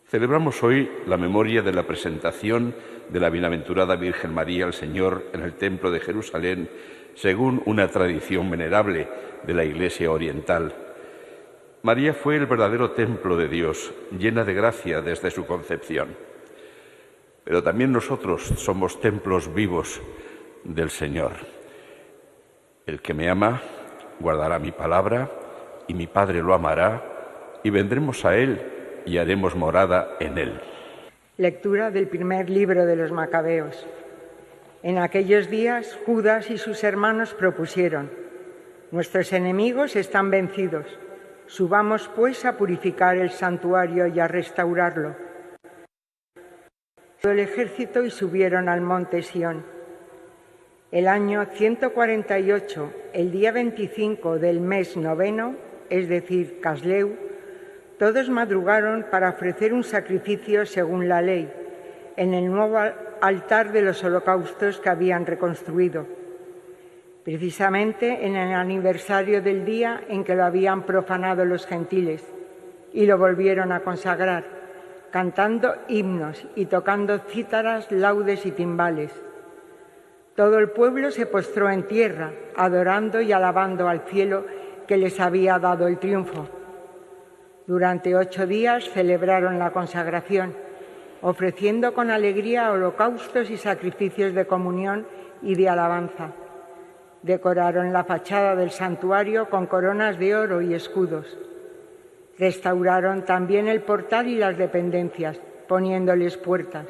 Celebramos hoy la memoria de la presentación de la bienaventurada Virgen María al Señor en el Templo de Jerusalén, según una tradición venerable de la Iglesia oriental. María fue el verdadero templo de Dios, llena de gracia desde su concepción. Pero también nosotros somos templos vivos del Señor. El que me ama guardará mi palabra, y mi Padre lo amará, y vendremos a Él y haremos morada en Él. Lectura del primer libro de los Macabeos. En aquellos días, Judas y sus hermanos propusieron: nuestros enemigos están vencidos, subamos pues a purificar el santuario y a restaurarlo. Todo el ejército y subieron al monte Sión. El año 148, el día 25 del mes noveno, es decir, Casleu, todos madrugaron para ofrecer un sacrificio según la ley, en el nuevo altar de los holocaustos que habían reconstruido, precisamente en el aniversario del día en que lo habían profanado los gentiles, y lo volvieron a consagrar, cantando himnos y tocando cítaras, laudes y timbales. Todo el pueblo se postró en tierra, adorando y alabando al cielo que les había dado el triunfo. Durante 8 días celebraron la consagración, ofreciendo con alegría holocaustos y sacrificios de comunión y de alabanza. Decoraron la fachada del santuario con coronas de oro y escudos. Restauraron también el portal y las dependencias, poniéndoles puertas.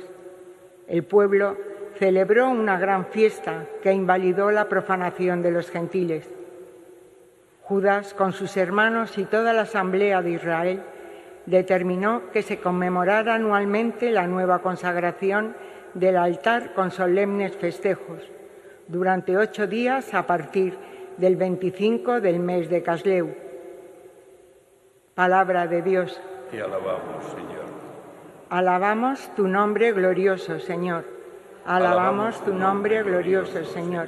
El pueblo celebró una gran fiesta que invalidó la profanación de los gentiles. Judas, con sus hermanos y toda la asamblea de Israel, determinó que se conmemorara anualmente la nueva consagración del altar con solemnes festejos, durante 8 días a partir del 25 del mes de Casleu. Palabra de Dios. Te alabamos, Señor. Alabamos tu nombre glorioso, Señor. Alabamos tu nombre glorioso, Señor.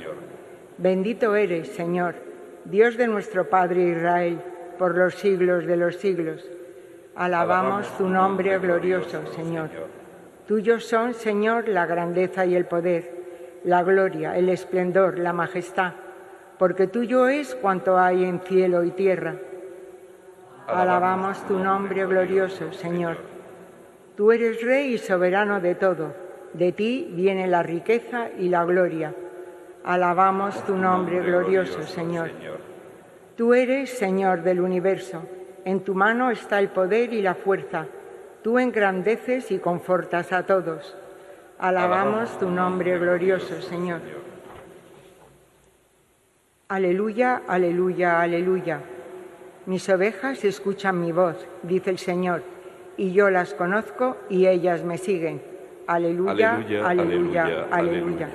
Bendito eres, Señor, Dios de nuestro Padre Israel, por los siglos de los siglos. Alabamos tu nombre glorioso, Señor. Tuyos son, Señor, la grandeza y el poder, la gloria, el esplendor, la majestad, porque tuyo es cuanto hay en cielo y tierra. Alabamos tu nombre glorioso, Señor. Tú eres Rey y soberano de todo. De ti viene la riqueza y la gloria. Alabamos tu nombre glorioso, Señor. Tú eres Señor del universo. En tu mano está el poder y la fuerza. Tú engrandeces y confortas a todos. Alabamos tu nombre glorioso, Señor. Aleluya, aleluya, aleluya. Mis ovejas escuchan mi voz, dice el Señor, y yo las conozco y ellas me siguen. Aleluya, aleluya, aleluya, aleluya. Aleluya.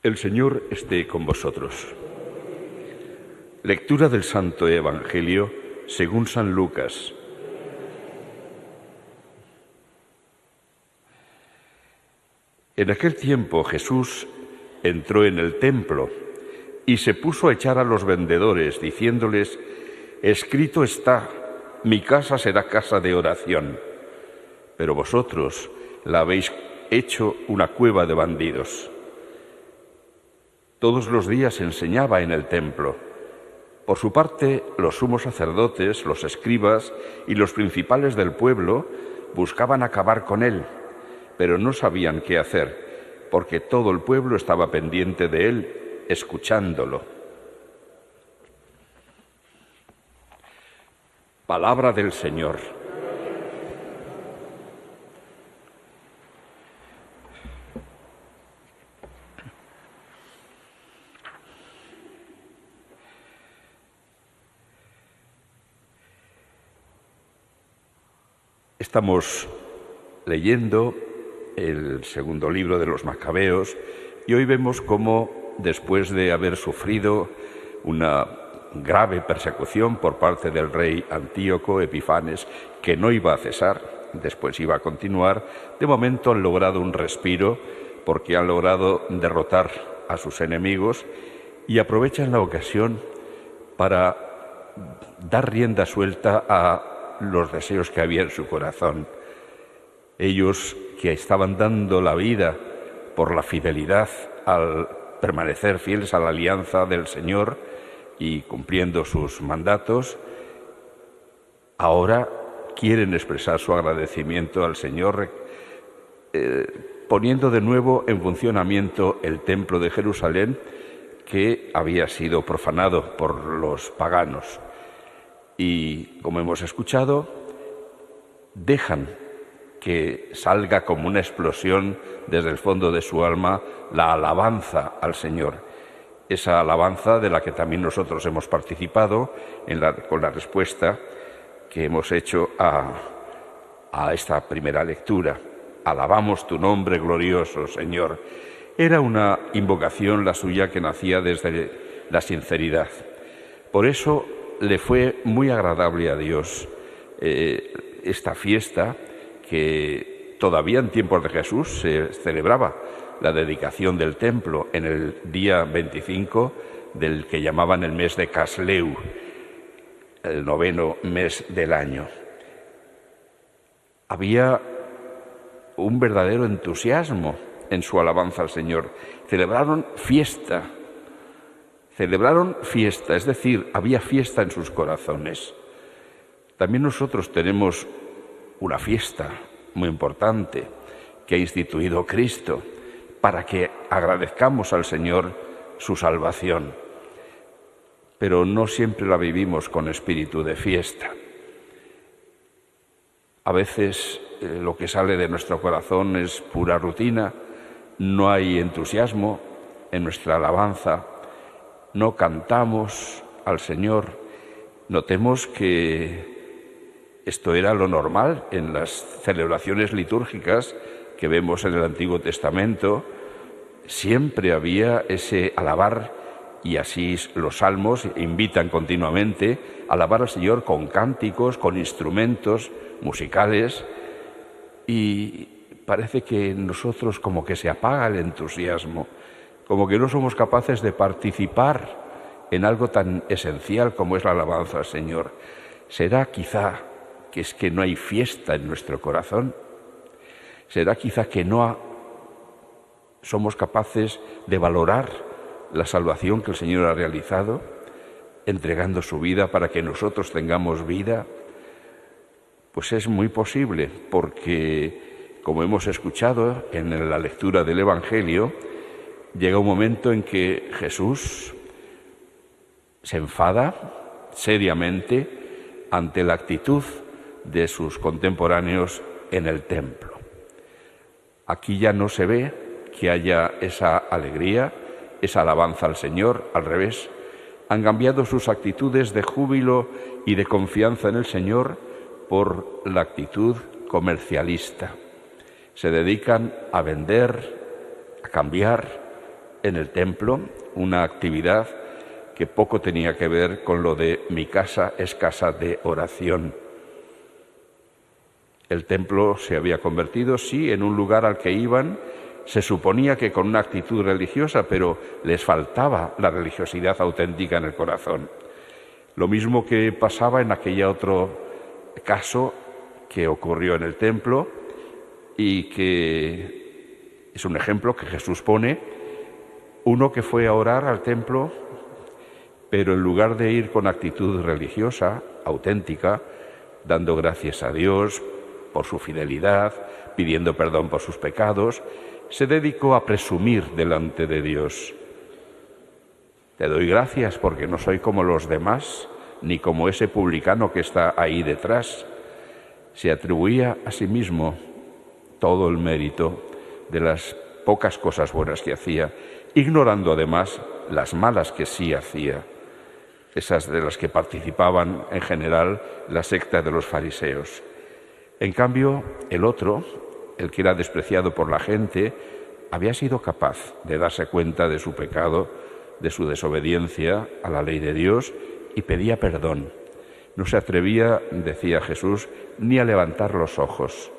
El Señor esté con vosotros. Lectura del Santo Evangelio según San Lucas. En aquel tiempo Jesús entró en el templo y se puso a echar a los vendedores, diciéndoles: escrito está, mi casa será casa de oración, pero vosotros la habéis hecho una cueva de bandidos. Todos los días enseñaba en el templo. Por su parte, los sumos sacerdotes, los escribas y los principales del pueblo buscaban acabar con él, pero no sabían qué hacer, porque todo el pueblo estaba pendiente de él, escuchándolo. Palabra del Señor. Estamos leyendo el segundo libro de los Macabeos y hoy vemos cómo, después de haber sufrido una grave persecución por parte del rey Antíoco Epifanes, que no iba a cesar, después iba a continuar. De momento han logrado un respiro porque han logrado derrotar a sus enemigos y aprovechan la ocasión para dar rienda suelta a los deseos que había en su corazón. Ellos que estaban dando la vida por la fidelidad al permanecer fieles a la alianza del Señor y cumpliendo sus mandatos, ahora quieren expresar su agradecimiento al Señor, poniendo de nuevo en funcionamiento el templo de Jerusalén que había sido profanado por los paganos. Y, como hemos escuchado, dejan que salga como una explosión desde el fondo de su alma la alabanza al Señor. Esa alabanza de la que también nosotros hemos participado con la respuesta que hemos hecho a esta primera lectura. Alabamos tu nombre glorioso, Señor. Era una invocación la suya que nacía desde la sinceridad. Por eso le fue muy agradable a Dios esta fiesta que todavía en tiempos de Jesús se celebraba, la dedicación del templo en el día 25 del que llamaban el mes de Casleu, el 9º mes del año. Había un verdadero entusiasmo en su alabanza al Señor. Celebraron fiesta, es decir, había fiesta en sus corazones. También nosotros tenemos una fiesta muy importante que ha instituido Cristo para que agradezcamos al Señor su salvación. Pero no siempre la vivimos con espíritu de fiesta. A veces lo que sale de nuestro corazón es pura rutina, no hay entusiasmo en nuestra alabanza, no cantamos al Señor. Notemos que esto era lo normal en las celebraciones litúrgicas que vemos en el Antiguo Testamento. Siempre había ese alabar, y así los salmos invitan continuamente a alabar al Señor con cánticos, con instrumentos musicales, y parece que en nosotros como que se apaga el entusiasmo, como que no somos capaces de participar en algo tan esencial como es la alabanza al Señor. ¿Será quizá que es que no hay fiesta en nuestro corazón? ¿Será quizá que no somos capaces de valorar la salvación que el Señor ha realizado, entregando su vida para que nosotros tengamos vida? Pues es muy posible, porque, como hemos escuchado en la lectura del Evangelio, llega un momento en que Jesús se enfada seriamente ante la actitud de sus contemporáneos en el templo. Aquí ya no se ve que haya esa alegría, esa alabanza al Señor, al revés. Han cambiado sus actitudes de júbilo y de confianza en el Señor por la actitud comercialista. Se dedican a vender, a cambiar en el templo, una actividad que poco tenía que ver con lo de mi casa es casa de oración. El templo se había convertido, sí, en un lugar al que iban, se suponía que con una actitud religiosa, pero les faltaba la religiosidad auténtica en el corazón. Lo mismo que pasaba en aquel otro caso que ocurrió en el templo y que es un ejemplo que Jesús pone, uno que fue a orar al templo, pero en lugar de ir con actitud religiosa, auténtica, dando gracias a Dios por su fidelidad, pidiendo perdón por sus pecados, se dedicó a presumir delante de Dios. Te doy gracias porque no soy como los demás, ni como ese publicano que está ahí detrás. Se atribuía a sí mismo todo el mérito de las pocas cosas buenas que hacía, ignorando además las malas que sí hacía, esas de las que participaban en general la secta de los fariseos. En cambio, el otro, el que era despreciado por la gente, había sido capaz de darse cuenta de su pecado, de su desobediencia a la ley de Dios, y pedía perdón. No se atrevía, decía Jesús, ni a levantar los ojos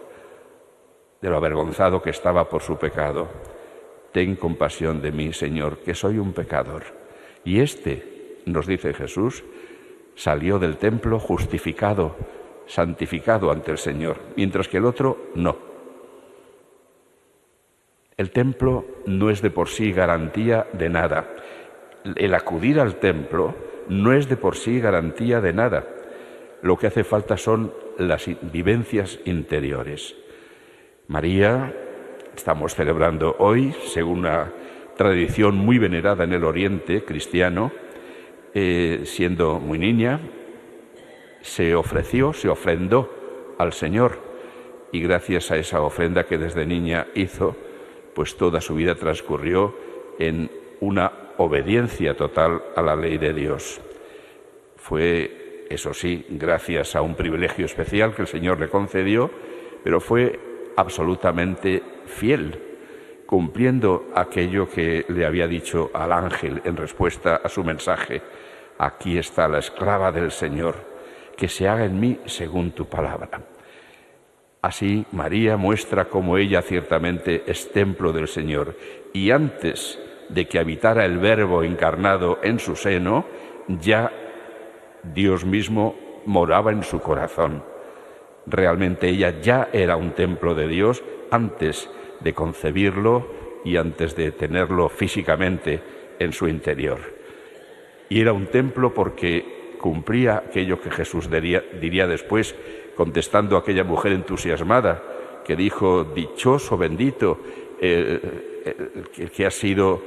de lo avergonzado que estaba por su pecado. Ten compasión de mí, Señor, que soy un pecador. Y este, nos dice Jesús, salió del templo justificado, santificado ante el Señor, mientras que el otro no. El templo no es de por sí garantía de nada. El acudir al templo no es de por sí garantía de nada. Lo que hace falta son las vivencias interiores. María, estamos celebrando hoy, según una tradición muy venerada en el Oriente cristiano, siendo muy niña, se ofrendó al Señor, y gracias a esa ofrenda que desde niña hizo, pues toda su vida transcurrió en una obediencia total a la ley de Dios. Fue, eso sí, gracias a un privilegio especial que el Señor le concedió, pero fue absolutamente fiel, cumpliendo aquello que le había dicho al ángel en respuesta a su mensaje: aquí está la esclava del Señor, que se haga en mí según tu palabra. Así María muestra cómo ella ciertamente es templo del Señor, y antes de que habitara el Verbo encarnado en su seno, ya Dios mismo moraba en su corazón. Realmente ella ya era un templo de Dios antes de concebirlo y antes de tenerlo físicamente en su interior. Y era un templo porque cumplía aquello que Jesús diría después, contestando a aquella mujer entusiasmada que dijo: dichoso, bendito, el que ha sido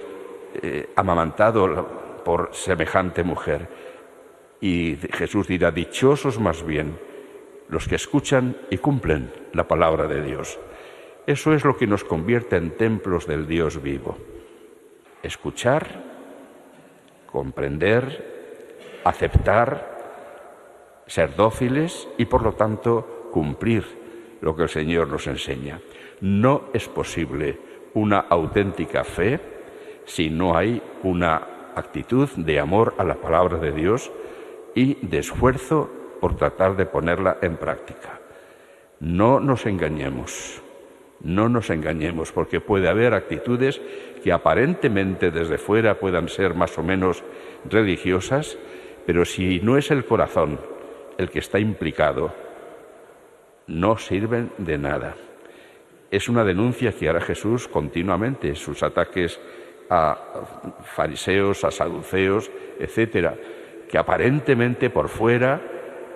amamantado por semejante mujer. Y Jesús dirá: dichosos más bien los que escuchan y cumplen la palabra de Dios. Eso es lo que nos convierte en templos del Dios vivo. Escuchar, comprender, aceptar, ser dóciles y, por lo tanto, cumplir lo que el Señor nos enseña. No es posible una auténtica fe si no hay una actitud de amor a la palabra de Dios y de esfuerzo por tratar de ponerla en práctica. No nos engañemos, porque puede haber actitudes que aparentemente desde fuera puedan ser más o menos religiosas, pero si no es el corazón el que está implicado, no sirven de nada. Es una denuncia que hará Jesús continuamente, sus ataques a fariseos, a saduceos, etcétera, que aparentemente por fuera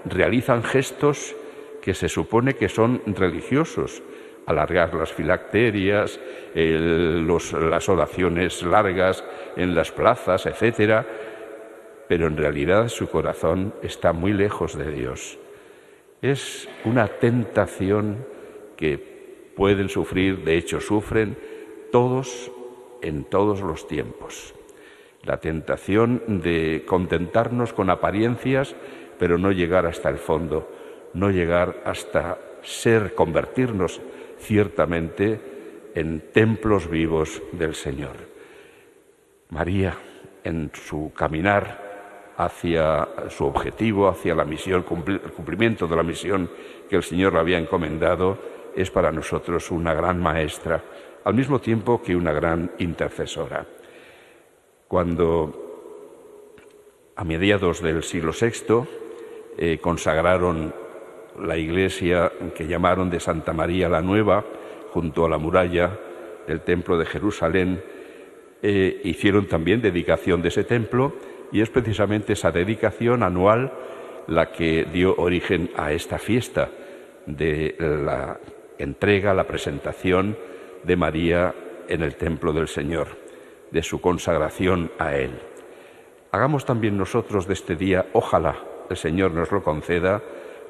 realizan gestos que se supone que son religiosos: alargar las filacterias, las oraciones largas en las plazas, etcétera, pero en realidad su corazón está muy lejos de Dios. Es una tentación que pueden sufrir, de hecho sufren todos en todos los tiempos. La tentación de contentarnos con apariencias, pero no llegar hasta el fondo, no llegar hasta convertirnos ciertamente en templos vivos del Señor. María, en su caminar hacia su objetivo, hacia la misión, el cumplimiento de la misión que el Señor le había encomendado, es para nosotros una gran maestra, al mismo tiempo que una gran intercesora. Cuando a mediados del siglo VI consagraron la iglesia que llamaron de Santa María la Nueva, junto a la muralla del templo de Jerusalén, hicieron también dedicación de ese templo, y es precisamente esa dedicación anual la que dio origen a esta fiesta de la entrega, la presentación de María en el templo del Señor, de su consagración a Él. Hagamos también nosotros de este día, ojalá el Señor nos lo conceda,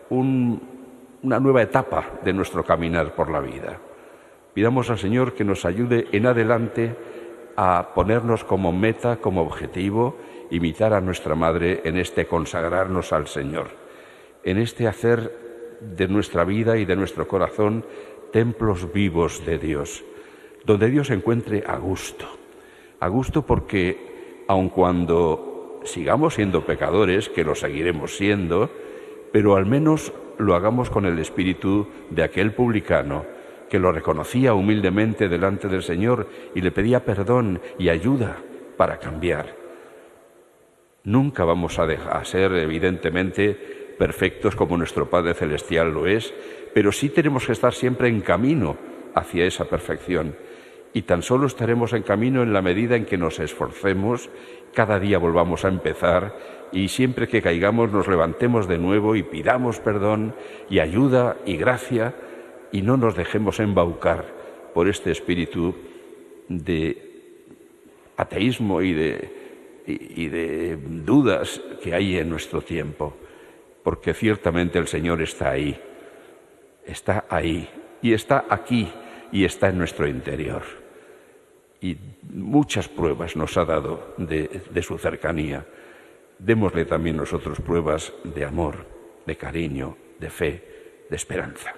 una nueva etapa de nuestro caminar por la vida. Pidamos al Señor que nos ayude en adelante a ponernos como meta, como objetivo, imitar a nuestra Madre en este consagrarnos al Señor, en este hacer de nuestra vida y de nuestro corazón templos vivos de Dios, donde Dios se encuentre a gusto porque aun cuando sigamos siendo pecadores, que lo seguiremos siendo, pero al menos lo hagamos con el espíritu de aquel publicano que lo reconocía humildemente delante del Señor y le pedía perdón y ayuda para cambiar. Nunca vamos a ser, evidentemente, perfectos como nuestro Padre Celestial lo es, pero sí tenemos que estar siempre en camino hacia esa perfección. Y tan solo estaremos en camino en la medida en que nos esforcemos, cada día volvamos a empezar y siempre que caigamos nos levantemos de nuevo y pidamos perdón y ayuda y gracia y no nos dejemos embaucar por este espíritu de ateísmo y de dudas que hay en nuestro tiempo, porque ciertamente el Señor está ahí y está aquí y está en nuestro interior. Y muchas pruebas nos ha dado de su cercanía. Démosle también nosotros pruebas de amor, de cariño, de fe, de esperanza.